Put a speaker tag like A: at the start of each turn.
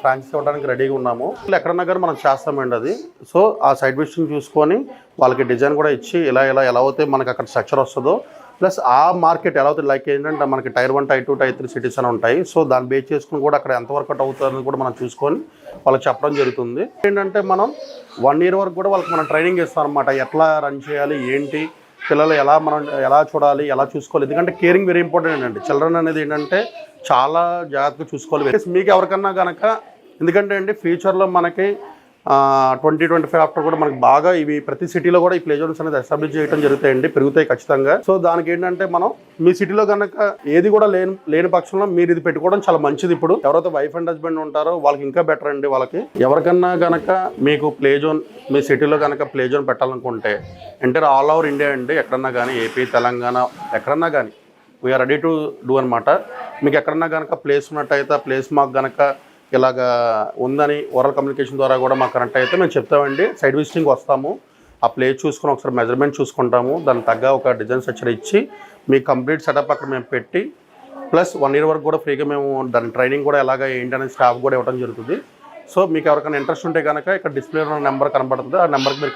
A: Franchise ఇవ్వడానికి రెడీగా ఉన్నాము. ఎక్కడన్నా కానీ మనం చేస్తామండి అది. సో ఆ సైట్ విజిటింగ్ చూసుకొని వాళ్ళకి డిజైన్ కూడా ఇచ్చి ఎలా అయితే మనకి అక్కడ స్ట్రక్చర్ వస్తుందో, ప్లస్ ఆ మార్కెట్ ఎలా అవుతుంది, లైక్ ఏంటంటే మనకి టైర్ 1, టైర్ 2, టైర్ 3 సిటీస్ అని ఉంటాయి. సో దాన్ని బేస్ చేసుకుని కూడా అక్కడ ఎంత వర్కౌట్ అవుతుందని కూడా మనం చూసుకొని వాళ్ళకి చెప్పడం జరుగుతుంది. ఏంటంటే మనం 1 year వరకు కూడా వాళ్ళకి మనం ట్రైనింగ్ ఇస్తాం అనమాట. ఎట్లా రన్ చేయాలి, ఏంటి, పిల్లలు మనం ఎలా చూడాలి, ఎలా చూసుకోవాలి. ఎందుకంటే కేరింగ్ వెరీ ఇంపార్టెంట్ అండి. చిల్డ్రన్ అనేది ఏంటంటే చాలా జాగ్రత్తగా చూసుకోవాలి. మీకు ఎవరికన్నా కనుక, ఎందుకంటే అండి ఫ్యూచర్లో మనకి 2025 ఆఫ్టర్ కూడా మనకి బాగా ఇవి ప్రతి సిటీలో కూడా ఈ ప్లే జోన్స్ అనేది ఎస్టాబ్లిష్ చేయడం జరుగుతాయండి, పెరుగుతాయి ఖచ్చితంగా. సో దానికి ఏంటంటే మనం మీ సిటీలో కనుక ఏది కూడా లేని పక్షంలో మీరు ఇది పెట్టుకోవడం చాలా మంచిది. ఇప్పుడు ఎవరైతే వైఫ్ అండ్ హస్బెండ్ ఉంటారో వాళ్ళకి ఇంకా బెటర్ అండి. వాళ్ళకి ఎవరికన్నా కనుక మీకు ప్లే జోన్ మీ సిటీలో కనుక ప్లే జోన్ పెట్టాలనుకుంటే ఎంటర్ ఆల్ ఓవర్ ఇండియా అండి, ఎక్కడన్నా కానీ ఏపీ, తెలంగాణ ఎక్కడన్నా కానీ వీఆర్ రెడీ టు డూ అనమాట. మీకు ఎక్కడన్నా కనుక ప్లేస్ ఉన్నట్టయితే ఆ ప్లేస్ మాకు కనుక ఇలాగా ఉందని ఓరల్ కమ్యూనికేషన్ ద్వారా కూడా మాకు కనెక్ట్ అయితే మేము చెప్తామండి. సైట్ విజిటింగ్ వస్తాము, ఆ ప్లేస్ చూసుకొని ఒకసారి మెజర్మెంట్ చూసుకుంటాము, దానికి తగ్గ ఒక డిజైన్ స్ట్రక్చర్ ఇచ్చి మీకు కంప్లీట్ సెటప్ అక్కడ మేము పెట్టి, ప్లస్ 1 year వరకు కూడా ఫ్రీగా మేము దాని ట్రైనింగ్ కూడా ఎలాగ ఏంటనే స్టాఫ్ కూడా ఇవ్వడం జరుగుతుంది. సో మీకు ఎవరికైనా ఇంట్రెస్ట్ ఉంటే కనుక ఇక్కడ డిస్ప్లే ఉన్న నెంబర్ కనబడుతుంది, ఆ నెంబర్కి మీరు